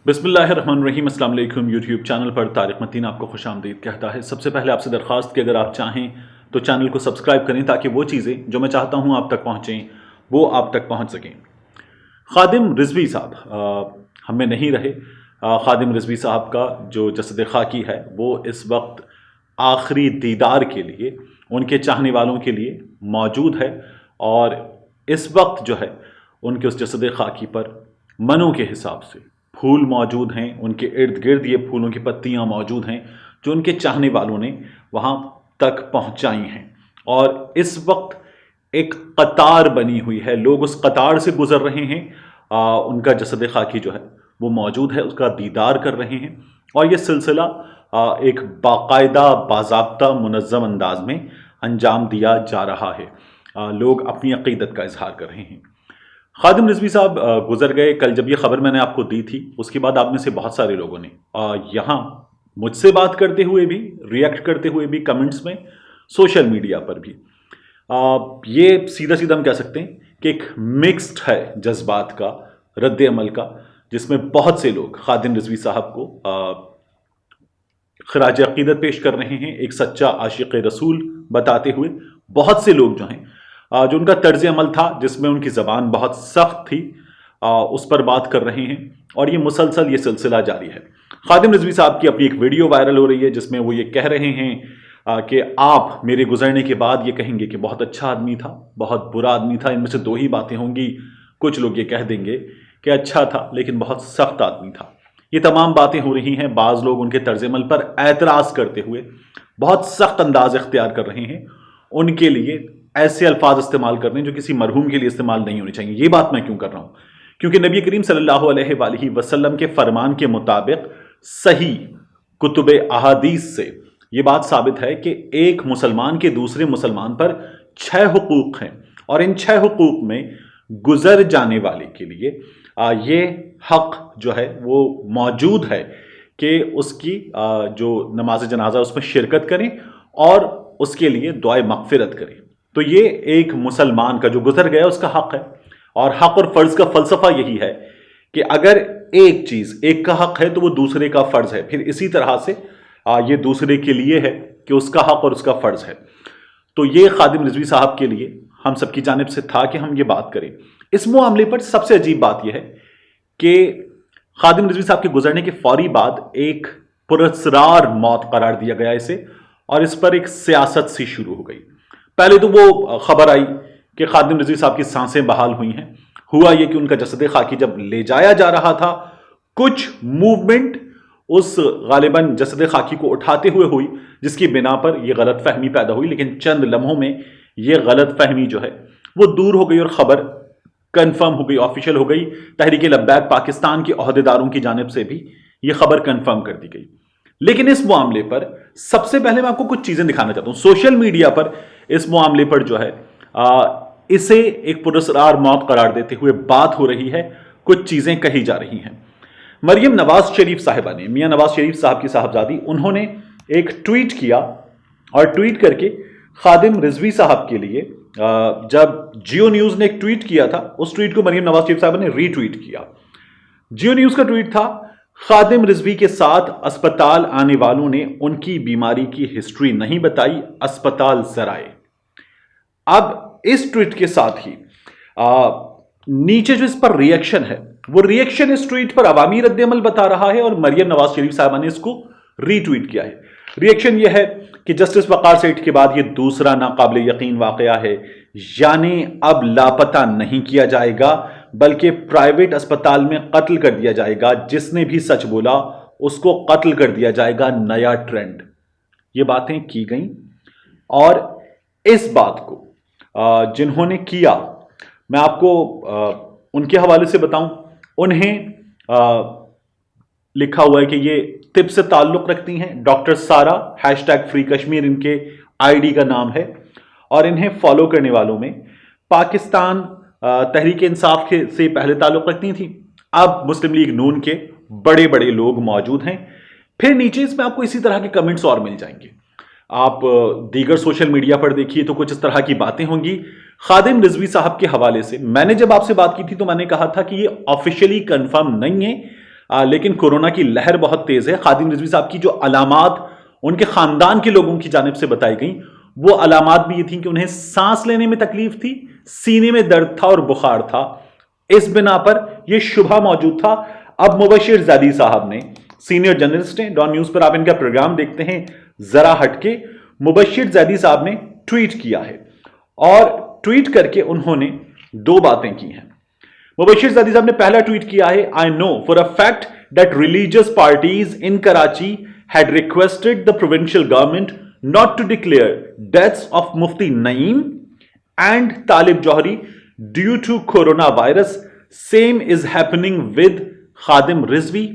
بسم اللہ الرحمن الرحیم۔ السلام علیکم۔ یوٹیوب چینل پر طارق متین آپ کو خوش آمدید کہتا ہے۔ سب سے پہلے آپ سے درخواست کہ اگر آپ چاہیں تو چینل کو سبسکرائب کریں تاکہ وہ چیزیں جو میں چاہتا ہوں آپ تک پہنچیں وہ آپ تک پہنچ سکیں۔ خادم رضوی صاحب ہم میں نہیں رہے۔ خادم رضوی صاحب کا جو جسد خاکی ہے وہ اس وقت آخری دیدار کے لیے ان کے چاہنے والوں کے لیے موجود ہے، اور اس وقت جو ہے ان کے اس جسد خاکی پر منوں کے حساب سے پھول موجود ہیں، ان کے ارد گرد یہ پھولوں کی پتیاں موجود ہیں جو ان کے چاہنے والوں نے وہاں تک پہنچائی ہیں، اور اس وقت ایک قطار بنی ہوئی ہے، لوگ اس قطار سے گزر رہے ہیں، ان کا جسد خاکی جو ہے وہ موجود ہے، اس کا دیدار کر رہے ہیں، اور یہ سلسلہ ایک باقاعدہ باضابطہ منظم انداز میں انجام دیا جا رہا ہے۔ لوگ اپنی عقیدت کا اظہار کر رہے ہیں۔ خادم رضوی صاحب گزر گئے کل، جب یہ خبر میں نے آپ کو دی تھی اس کے بعد آپ میں سے بہت سارے لوگوں نے یہاں مجھ سے بات کرتے ہوئے بھی، ریئیکٹ کرتے ہوئے بھی، کمنٹس میں، سوشل میڈیا پر بھی، یہ سیدھا سیدھا ہم کہہ سکتے ہیں کہ ایک مکسڈ ہے جذبات کا رد عمل کا، جس میں بہت سے لوگ خادم رضوی صاحب کو خراج عقیدت پیش کر رہے ہیں، ایک سچا عاشق رسول بتاتے ہوئے۔ بہت سے لوگ جو ہیں جو ان کا طرز عمل تھا جس میں ان کی زبان بہت سخت تھی، اس پر بات کر رہے ہیں، اور یہ مسلسل یہ سلسلہ جاری ہے۔ خادم رضوی صاحب کی اپنی ایک ویڈیو وائرل ہو رہی ہے جس میں وہ یہ کہہ رہے ہیں کہ آپ میرے گزرنے کے بعد یہ کہیں گے کہ بہت اچھا آدمی تھا، بہت برا آدمی تھا، ان میں سے دو ہی باتیں ہوں گی۔ کچھ لوگ یہ کہہ دیں گے کہ اچھا تھا لیکن بہت سخت آدمی تھا۔ یہ تمام باتیں ہو رہی ہیں، بعض لوگ ان کے طرز عمل پر اعتراض کرتے ہوئے بہت سخت انداز اختیار کر رہے ہیں، ان کے لیے ایسے الفاظ استعمال کر رہے ہیں جو کسی مرحوم کے لیے استعمال نہیں ہونے چاہیے۔ یہ بات میں کیوں کر رہا ہوں؟ کیونکہ نبی کریم صلی اللہ علیہ وآلہ وسلم کے فرمان کے مطابق صحیح کتب احادیث سے یہ بات ثابت ہے کہ ایک مسلمان کے دوسرے مسلمان پر 6 حقوق ہیں، اور ان 6 حقوق میں گزر جانے والے کے لیے یہ حق جو ہے وہ موجود ہے کہ اس کی جو نماز جنازہ اس میں شرکت کریں اور اس کے لیے دعائے مغفرت کریں۔ تو یہ ایک مسلمان کا جو گزر گیا اس کا حق ہے، اور حق اور فرض کا فلسفہ یہی ہے کہ اگر ایک چیز ایک کا حق ہے تو وہ دوسرے کا فرض ہے، پھر اسی طرح سے یہ دوسرے کے لیے ہے کہ اس کا حق اور اس کا فرض ہے۔ تو یہ خادم رضوی صاحب کے لیے ہم سب کی جانب سے تھا کہ ہم یہ بات کریں۔ اس معاملے پر سب سے عجیب بات یہ ہے کہ خادم رضوی صاحب کے گزرنے کے فوری بعد ایک پراسرار موت قرار دیا گیا اسے، اور اس پر ایک سیاست سی شروع ہو گئی۔ پہلے تو وہ خبر آئی کہ خادم رضوی صاحب کی سانسیں بحال ہوئی ہیں۔ ہوا یہ کہ ان کا جسد خاکی جب لے جایا جا رہا تھا، کچھ موومنٹ اس غالباً جسد خاکی کو اٹھاتے ہوئے ہوئی جس کی بنا پر یہ غلط فہمی پیدا ہوئی، لیکن چند لمحوں میں یہ غلط فہمی جو ہے وہ دور ہو گئی اور خبر کنفرم ہو گئی، آفیشیل ہو گئی۔ تحریک لبیک پاکستان کے عہدیداروں کی جانب سے بھی یہ خبر کنفرم کر دی گئی۔ لیکن اس معاملے پر سب سے پہلے میں آپ کو کچھ چیزیں دکھانا چاہتا ہوں۔ سوشل میڈیا پر اس معاملے پر جو ہے اسے ایک پراسرار موت قرار دیتے ہوئے بات ہو رہی ہے، کچھ چیزیں کہی جا رہی ہیں۔ مریم نواز شریف صاحبہ نے، میاں نواز شریف صاحب کی صاحبزادی، انہوں نے ایک ٹویٹ کیا، اور ٹویٹ کر کے خادم رضوی صاحب کے لیے جب جیو نیوز نے ایک ٹویٹ کیا تھا، اس ٹویٹ کو مریم نواز شریف صاحبہ نے ری ٹویٹ کیا۔ جیو نیوز کا ٹویٹ تھا، خادم رضوی کے ساتھ اسپتال آنے والوں نے ان کی بیماری کی ہسٹری نہیں بتائی، اسپتال ذرائع۔ اب اس ٹویٹ کے ساتھ ہی نیچے جو اس پر ریئیکشن ہے، وہ ریئیکشن اس ٹویٹ پر عوامی رد عمل بتا رہا ہے، اور مریم نواز شریف صاحبہ نے اس کو ری ٹویٹ کیا ہے۔ ریئیکشن یہ ہے کہ جسٹس وقار سیٹھ کے بعد یہ دوسرا ناقابل یقین واقعہ ہے، یعنی اب لاپتہ نہیں کیا جائے گا بلکہ پرائیویٹ اسپتال میں قتل کر دیا جائے گا، جس نے بھی سچ بولا اس کو قتل کر دیا جائے گا، نیا ٹرینڈ۔ یہ باتیں کی گئیں، اور اس بات کو جنہوں نے کیا، میں آپ کو ان کے حوالے سے بتاؤں، انہیں لکھا ہوا ہے کہ یہ طب سے تعلق رکھتی ہیں، ڈاکٹر سارا #FreeKashmir ان کے آئی ڈی کا نام ہے، اور انہیں فالو کرنے والوں میں پاکستان تحریک انصاف سے پہلے تعلق رکھتی تھیں، اب مسلم لیگ نون کے بڑے بڑے لوگ موجود ہیں۔ پھر نیچے اس میں آپ کو اسی طرح کے کمنٹس اور مل جائیں گے، آپ دیگر سوشل میڈیا پر دیکھیے تو کچھ اس طرح کی باتیں ہوں گی۔ خادم رضوی صاحب کے حوالے سے میں نے جب آپ سے بات کی تھی تو میں نے کہا تھا کہ یہ آفیشیلی کنفرم نہیں ہے، لیکن کورونا کی لہر بہت تیز ہے. خادم رضوی صاحب کی جو علامات ان کے خاندان کے لوگوں کی جانب سے بتائی گئیں وہ علامات بھی یہ تھیں کہ انہیں سانس لینے میں تکلیف تھی, سینے میں درد تھا اور بخار تھا. اس بنا پر یہ شبہ موجود تھا. اب مبشر زیدی صاحب نے, سینئر جرنلسٹ ہیں, ڈان نیوز پر آپ ان کا پروگرام دیکھتے ہیں ذرا ہٹ کے, مبشر زیدی صاحب نے ٹویٹ کیا ہے اور ٹویٹ کر کے انہوں نے دو باتیں کی ہیں. مبشر زیدی صاحب نے پہلا ٹویٹ کیا ہے, I know for a fact that religious parties in Karachi had requested the provincial government not to declare deaths of Mufti Naeem and Talib Johari due to coronavirus. Same is happening with Khadim Rizvi.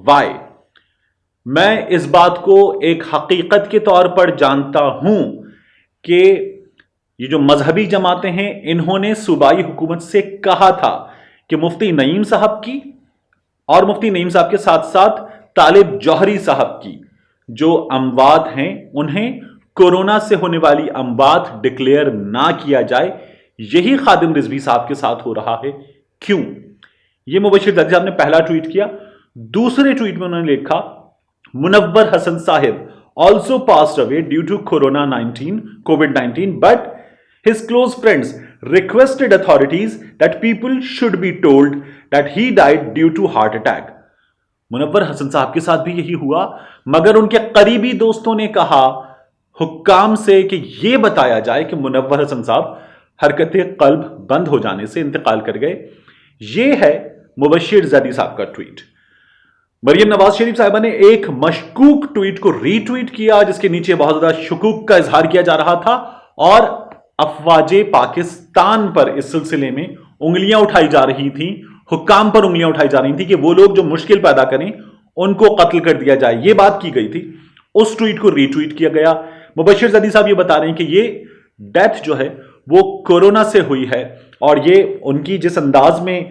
Why? میں اس بات کو ایک حقیقت کے طور پر جانتا ہوں کہ یہ جو مذہبی جماعتیں ہیں انہوں نے صوبائی حکومت سے کہا تھا کہ مفتی نعیم صاحب کی اور مفتی نعیم صاحب کے ساتھ ساتھ طالب جوہری صاحب کی جو اموات ہیں انہیں کورونا سے ہونے والی اموات ڈکلیئر نہ کیا جائے. یہی خادم رضوی صاحب کے ساتھ ہو رہا ہے. کیوں؟ یہ مبشر زیدی صاحب نے پہلا ٹویٹ کیا. دوسرے ٹویٹ میں انہوں نے لکھا, منور حسن صاحب also passed away due to COVID-19, but his close friends requested authorities that people should be told that he died due to heart attack. منور حسن صاحب کے ساتھ بھی یہی ہوا, مگر ان کے قریبی دوستوں نے کہا حکام سے کہ یہ بتایا جائے کہ منور حسن صاحب حرکت قلب بند ہو جانے سے انتقال کر گئے. یہ ہے مبشر زیدی صاحب کا ٹویٹ. مریم نواز شریف صاحبہ نے ایک مشکوک ٹویٹ کو ری ٹویٹ کیا جس کے نیچے بہت زیادہ شکوک کا اظہار کیا جا رہا تھا اور افواج پاکستان پر اس سلسلے میں انگلیاں اٹھائی جا رہی تھیں, حکام پر انگلیاں اٹھائی جا رہی تھیں کہ وہ لوگ جو مشکل پیدا کریں ان کو قتل کر دیا جائے. یہ بات کی گئی تھی. اس ٹویٹ کو ری ٹویٹ کیا گیا. مبشر زیدی صاحب یہ بتا رہے ہیں کہ یہ ڈیتھ جو ہے وہ کورونا سے ہوئی ہے اور یہ ان کی جس انداز میں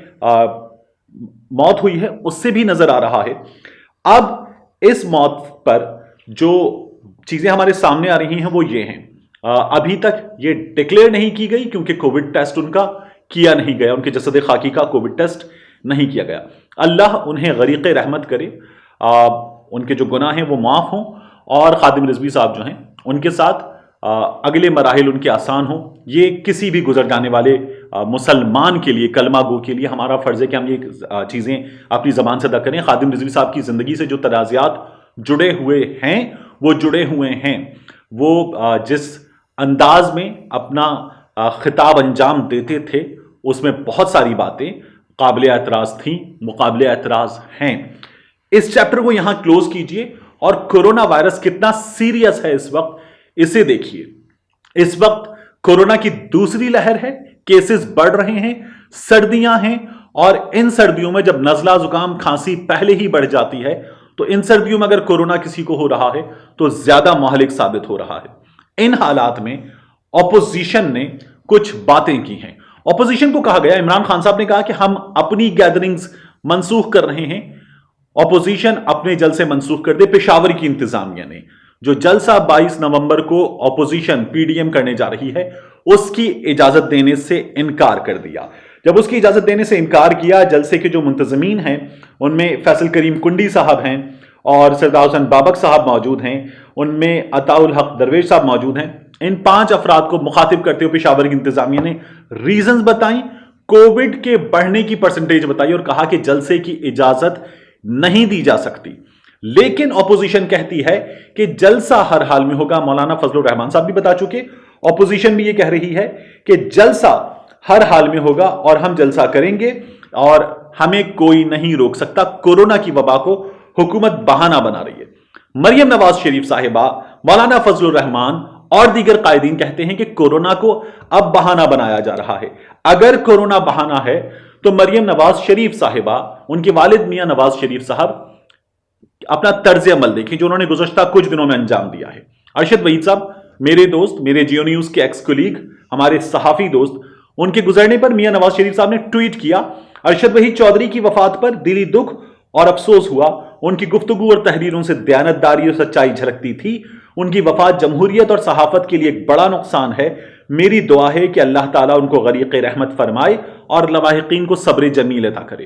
موت ہوئی ہے اس سے بھی نظر آ رہا ہے. اب اس موت پر جو چیزیں ہمارے سامنے آ رہی ہیں وہ یہ ہیں, ابھی تک یہ ڈکلیئر نہیں کی گئی کیونکہ کووڈ ٹیسٹ ان کا کیا نہیں گیا, ان کے جسد خاکی کا کووڈ ٹیسٹ نہیں کیا گیا. اللہ انہیں غریق رحمت کرے, ان کے جو گناہ ہیں وہ معاف ہوں اور خادم رضوی صاحب جو ہیں ان کے ساتھ اگلے مراحل ان کے آسان ہوں. یہ کسی بھی گزر جانے والے مسلمان کے لیے, کلمہ گو کے لیے ہمارا فرض ہے کہ ہم یہ چیزیں اپنی زبان سے ادا کریں. خادم رضوی صاحب کی زندگی سے جو تنازعات جڑے ہوئے ہیں وہ جڑے ہوئے ہیں. وہ جس انداز میں اپنا خطاب انجام دیتے تھے اس میں بہت ساری باتیں قابل اعتراض تھیں, مقابل اعتراض ہیں. اس چیپٹر کو یہاں کلوز کیجئے اور کورونا وائرس کتنا سیریس ہے اس وقت اسے دیکھیے. اس وقت کورونا کی دوسری لہر ہے, کیسز بڑھ رہے ہیں, سردیاں ہیں اور ان سردیوں میں جب نزلہ زکام کھانسی پہلے ہی بڑھ جاتی ہے تو ان سردیوں میں اگر کورونا کسی کو ہو رہا ہے تو زیادہ مہلک ثابت ہو رہا ہے. ان حالات میں اپوزیشن نے کچھ باتیں کی ہیں. اپوزیشن کو کہا گیا, عمران خان صاحب نے کہا کہ ہم اپنی گیدرنگز منسوخ کر رہے ہیں. اپوزیشن اپنے جلسے منسوخ کر دے. پشاور کی انتظامیہ نے جو جلسہ 22 نومبر کو اپوزیشن پی ڈی ایم کرنے جا رہی ہے اس کی اجازت دینے سے انکار کر دیا. جب اس کی اجازت دینے سے انکار کیا, جلسے کے جو منتظمین ہیں ان میں فیصل کریم کنڈی صاحب ہیں اور سردار حسین بابک صاحب موجود ہیں, ان میں عطاء الحق درویش صاحب موجود ہیں. ان 5 افراد کو مخاطب کرتے ہوئے پشاور کی انتظامیہ نے ریزنز بتائیں, کووڈ کے بڑھنے کی پرسنٹیج بتائی اور کہا کہ جلسے کی اجازت نہیں دی جا سکتی. لیکن اپوزیشن کہتی ہے کہ جلسہ ہر حال میں ہوگا. مولانا فضل الرحمان صاحب بھی بتا چکے, اپوزیشن بھی یہ کہہ رہی ہے کہ جلسہ ہر حال میں ہوگا اور ہم جلسہ کریں گے اور ہمیں کوئی نہیں روک سکتا. کورونا کی وبا کو حکومت بہانہ بنا رہی ہے. مریم نواز شریف صاحبہ, مولانا فضل الرحمان اور دیگر قائدین کہتے ہیں کہ کورونا کو اب بہانہ بنایا جا رہا ہے. اگر کورونا بہانہ ہے تو مریم نواز شریف صاحبہ, ان کے والد میاں نواز شریف صاحب اپنا طرز عمل دیکھیں جو انہوں نے گزشتہ کچھ دنوں میں انجام دیا ہے. ارشد وحید صاحب میرے دوست, میرے جیو نیوز کے ایکس کولیگ, ہمارے صحافی دوست, ان کے گزرنے پر میاں نواز شریف صاحب نے ٹویٹ کیا, ارشد وحید چودھری کی وفات پر دلی دکھ اور افسوس ہوا. ان کی گفتگو اور تحریروں سے دیانتداری اور سچائی جھلکتی تھی. ان کی وفات جمہوریت اور صحافت کے لیے ایک بڑا نقصان ہے. میری دعا ہے کہ اللہ تعالیٰ ان کو غریق رحمت فرمائے اور لواحقین کو صبر جمیل عطا کرے.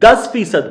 10%